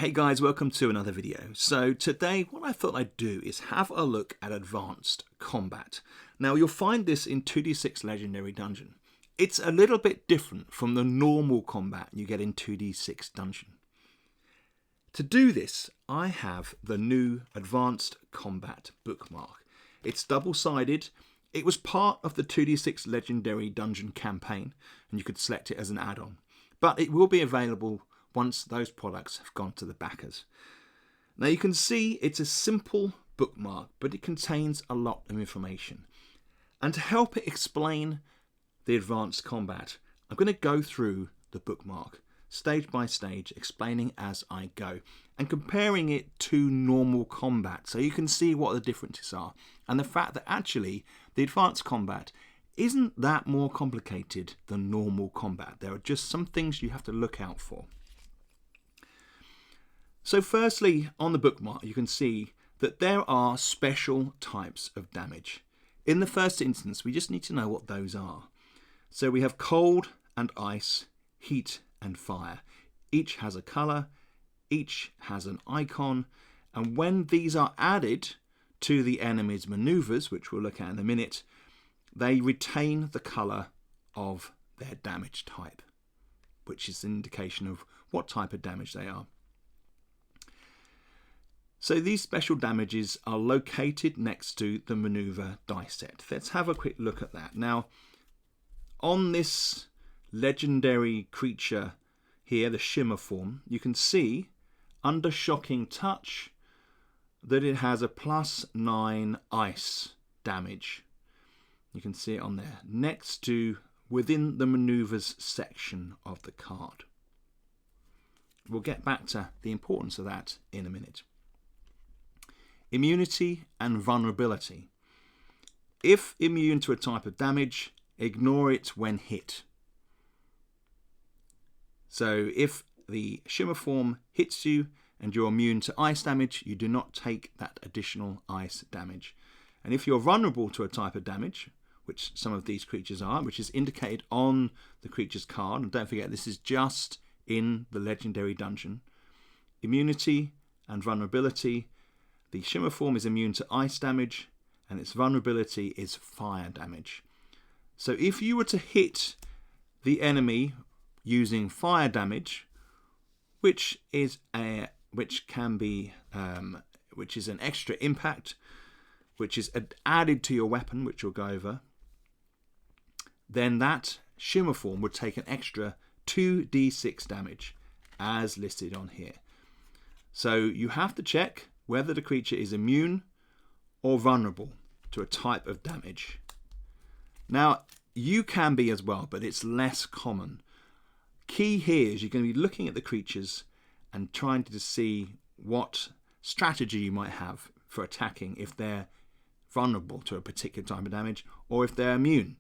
Hey guys, welcome to another video. So today what I thought I'd do is have a look at advanced combat. Now you'll find this in 2d6 Legendary Dungeon. It's a little bit different from the normal combat you get in 2d6 Dungeon. To do this, I have the new Advanced Combat bookmark. It's double-sided. It was part of the 2d6 Legendary Dungeon campaign, and you could select it as an add-on. But it will be available once those products have gone to the backers. Now you can see it's a simple bookmark, but it contains a lot of information. And to help it explain the advanced combat, I'm going to go through the bookmark stage by stage, explaining as I go and comparing it to normal combat so you can see what the differences are and the fact that actually the advanced combat isn't that more complicated than normal combat. There are just some things you have to look out for. So firstly, on the bookmark, you can see that there are special types of damage. In the first instance, we just need to know what those are. So we have cold and ice, heat and fire. Each has a colour, each has an icon, and when these are added to the enemy's manoeuvres, which we'll look at in a minute, they retain the colour of their damage type, which is an indication of what type of damage they are. So these special damages are located next to the manoeuvre dice set. Let's have a quick look at that. Now, on this legendary creature here, the shimmer form, you can see under shocking touch that it has a +9 ice damage. You can see it on there, next to within the manoeuvres section of the card. We'll get back to the importance of that in a minute. Immunity and vulnerability. If immune to a type of damage, ignore it when hit. So if the shimmer form hits you and you're immune to ice damage, you do not take that additional ice damage. And if you're vulnerable to a type of damage, which some of these creatures are, which is indicated on the creature's card, and don't forget this is just in the Legendary Dungeon, immunity and vulnerability. The shimmer form is immune to ice damage and its vulnerability is fire damage. So if you were to hit the enemy using fire damage, which is an extra impact, which is added to your weapon, which we'll go over, then that shimmer form would take an extra 2d6 damage as listed on here. So you have to check whether the creature is immune or vulnerable to a type of damage. Now, you can be as well, but it's less common. Key here is you're going to be looking at the creatures and trying to see what strategy you might have for attacking if they're vulnerable to a particular type of damage or if they're immune.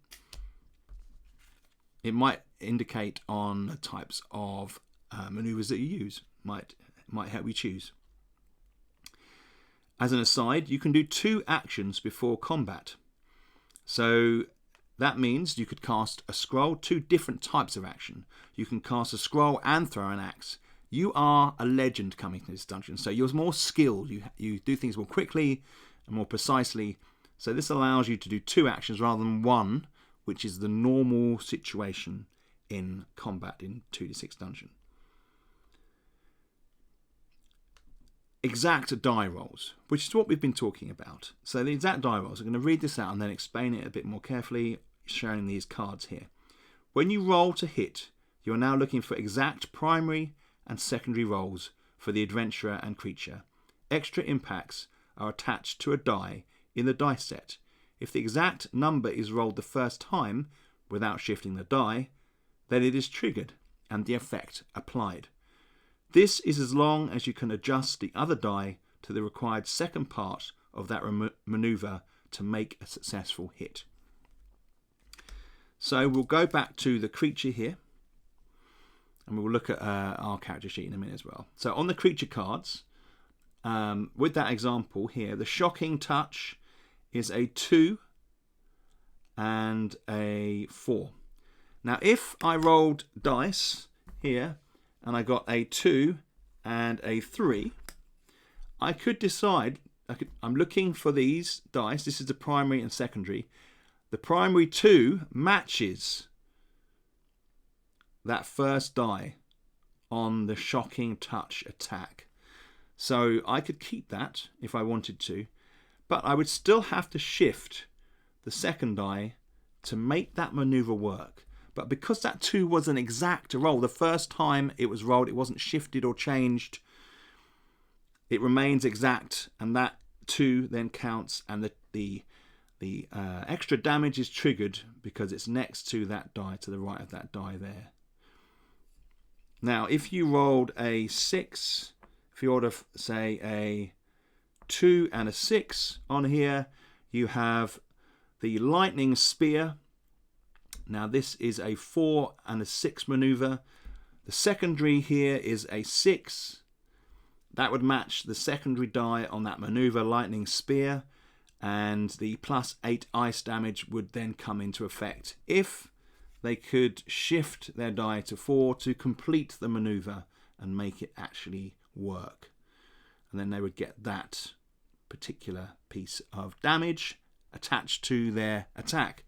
It might indicate on the types of maneuvers that you use, might help you choose. As an aside, you can do 2 actions before combat. So that means you could cast a scroll, 2 different types of action. You can cast a scroll and throw an axe. You are a legend coming to this dungeon, so you're more skilled. You do things more quickly and more precisely. So this allows you to do 2 actions rather than 1, which is the normal situation in combat in 2d6 Dungeon. Exact die rolls, which is what we've been talking about. So the exact die rolls, I'm going to read this out and then explain it a bit more carefully, showing these cards here. When you roll to hit, you are now looking for exact primary and secondary rolls for the adventurer and creature. Extra impacts are attached to a die in the dice set. If the exact number is rolled the first time without shifting the die, then it is triggered and the effect applied. This is as long as you can adjust the other die to the required second part of that maneuver to make a successful hit. So we'll go back to the creature here and we'll look at our character sheet in a minute as well. So on the creature cards, with that example here, the shocking touch is a 2 and a 4. Now if I rolled dice here and I got a 2 and a 3, I could decide, I'm looking for these dice. This is the primary and secondary. The primary 2 matches that first die on the shocking touch attack. So I could keep that if I wanted to, but I would still have to shift the second die to make that maneuver work. But because that 2 was an exact roll, the first time it was rolled, it wasn't shifted or changed. It remains exact, and that 2 then counts, and the extra damage is triggered because it's next to that die, to the right of that die there. Now, if you rolled a 6, if you rolled, say, a 2 and a 6 on here, you have the lightning spear. Now, this is a 4 and a 6 maneuver. The secondary here is a 6. That would match the secondary die on that maneuver, lightning spear, and the +8 ice damage would then come into effect if they could shift their die to 4 to complete the maneuver and make it actually work. And then they would get that particular piece of damage attached to their attack.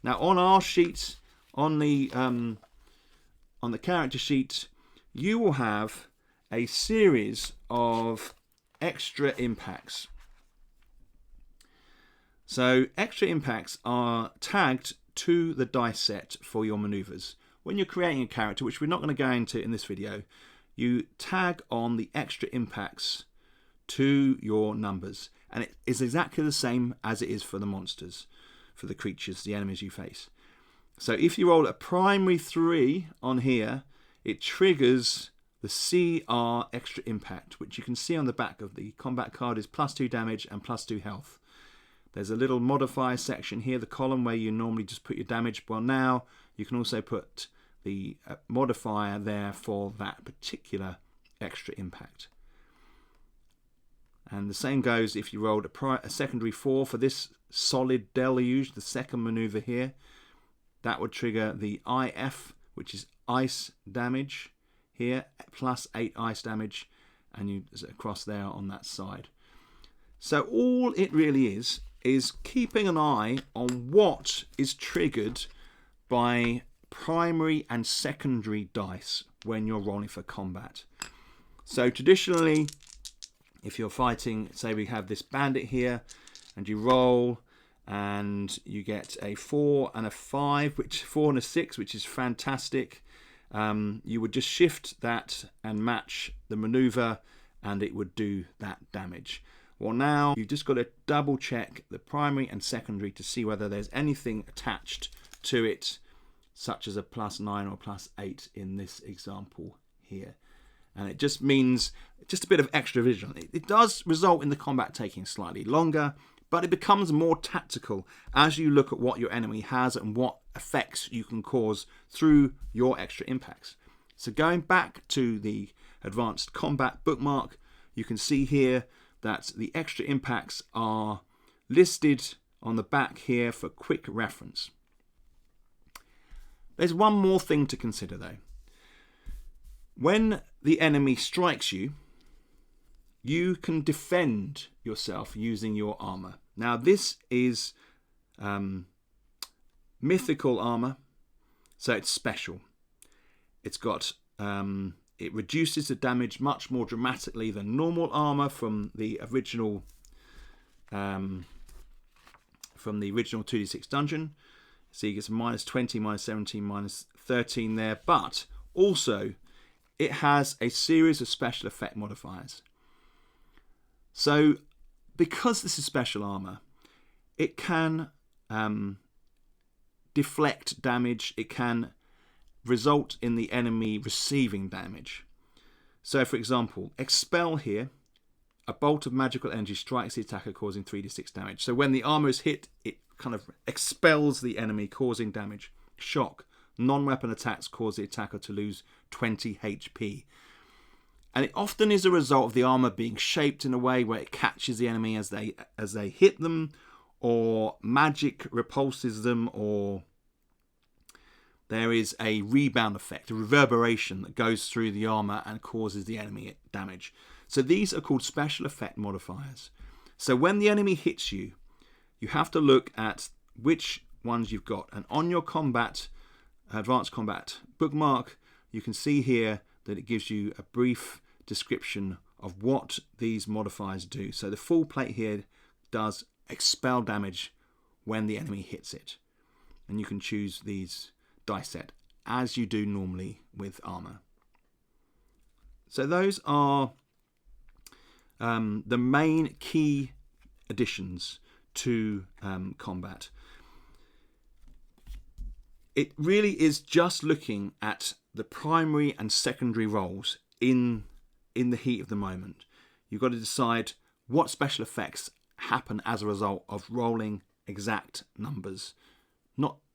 Now, on our sheet, on the character sheet, you will have a series of extra impacts. So extra impacts are tagged to the dice set for your maneuvers. When you're creating a character, which we're not going to go into in this video, you tag on the extra impacts to your numbers, and it is exactly the same as it is for the monsters, for the creatures, the enemies you face. So if you roll a primary 3 on here, it triggers the CR extra impact, which you can see on the back of the combat card is +2 damage and +2 health. There's a little modifier section here, the column where you normally just put your damage. Well, now you can also put the modifier there for that particular extra impact. And the same goes if you rolled a secondary 4 for this solid deluge, the second maneuver here. That would trigger the IF, which is ice damage here, +8 ice damage, and you across there on that side. So all it really is keeping an eye on what is triggered by primary and secondary dice when you're rolling for combat. So traditionally, if you're fighting, say we have this bandit here, and you roll and you get a 4 and a 5, 4 and a 6, which is fantastic. You would just shift that and match the maneuver, and it would do that damage. Well, now you've just got to double check the primary and secondary to see whether there's anything attached to it, such as a +9 or +8 in this example here. And it just means just a bit of extra vision. It does result in the combat taking slightly longer, but it becomes more tactical as you look at what your enemy has and what effects you can cause through your extra impacts. So going back to the advanced combat bookmark, you can see here that the extra impacts are listed on the back here for quick reference. There's one more thing to consider though. When the enemy strikes you, you can defend yourself using your armor. Now this is mythical armor, so it's special. It's got it reduces the damage much more dramatically than normal armor from the original 2d6 dungeon. So you get some -20, -17, -13 there, but also it has a series of special effect modifiers. So because this is special armor, it can deflect damage. It can result in the enemy receiving damage. So for example, expel here, a bolt of magical energy strikes the attacker, causing 3d6 damage. So when the armor is hit, it kind of expels the enemy, causing damage. Shock, non-weapon attacks cause the attacker to lose 20 HP. And it often is a result of the armor being shaped in a way where it catches the enemy as they hit them, or magic repulses them, or there is a rebound effect, a reverberation that goes through the armor and causes the enemy damage. So these are called special effect modifiers. So when the enemy hits you, you have to look at which ones you've got. And on your combat, advanced combat bookmark, you can see here that it gives you a brief description of what these modifiers do. So the full plate here does expel damage when the enemy hits it. And you can choose these dice set as you do normally with armor. So those are the main key additions to combat. It really is just looking at the primary and secondary roles in the heat of the moment. You've got to decide what special effects happen as a result of rolling exact numbers.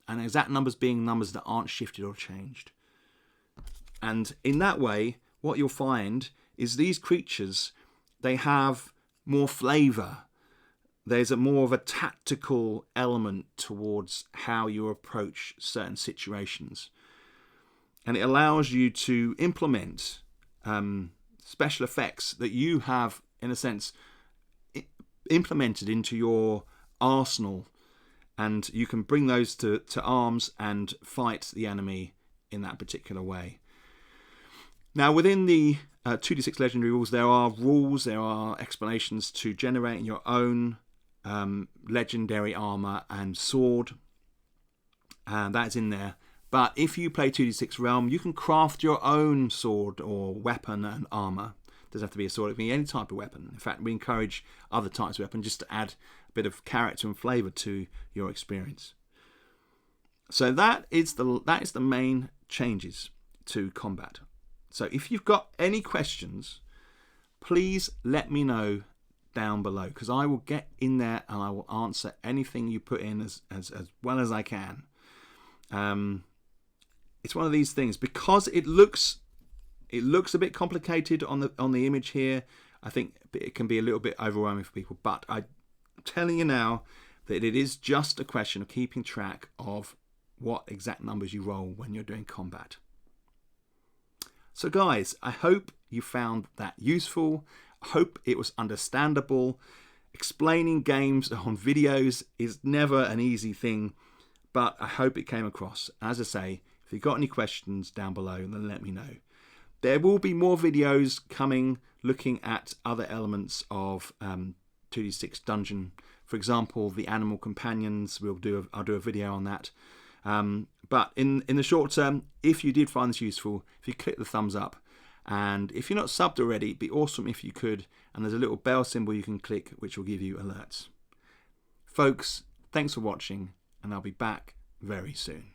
And exact numbers being numbers that aren't shifted or changed. And in that way, what you'll find is these creatures, they have more flavour. There's more of a tactical element towards how you approach certain situations. And it allows you to implement special effects that you have, in a sense, implemented into your arsenal. And you can bring those to arms and fight the enemy in that particular way. Now, within the 2d6 legendary rules, there are explanations to generating your own legendary armor and sword. And that's in there. But if you play 2d6 Realm, you can craft your own sword or weapon and armor. It doesn't have to be a sword, it can be any type of weapon. In fact, we encourage other types of weapon just to add a bit of character and flavour to your experience. So that is the main changes to combat. So if you've got any questions, please let me know down below, because I will get in there and I will answer anything you put in as well as I can. It's one of these things, because it looks a bit complicated on the image here. I think it can be a little bit overwhelming for people, but I'm telling you now that it is just a question of keeping track of what exact numbers you roll when you're doing combat. So guys, I hope you found that useful. I hope it was understandable. Explaining games on videos is never an easy thing, but I hope it came across. As I say, if you've got any questions down below, then let me know. There will be more videos coming looking at other elements of 2d6 Dungeon. For example, the animal companions. I'll do a video on that. But in the short term, if you did find this useful, if you click the thumbs up, and if you're not subbed already, it'd be awesome if you could. And there's a little bell symbol you can click, which will give you alerts. Folks, thanks for watching, and I'll be back very soon.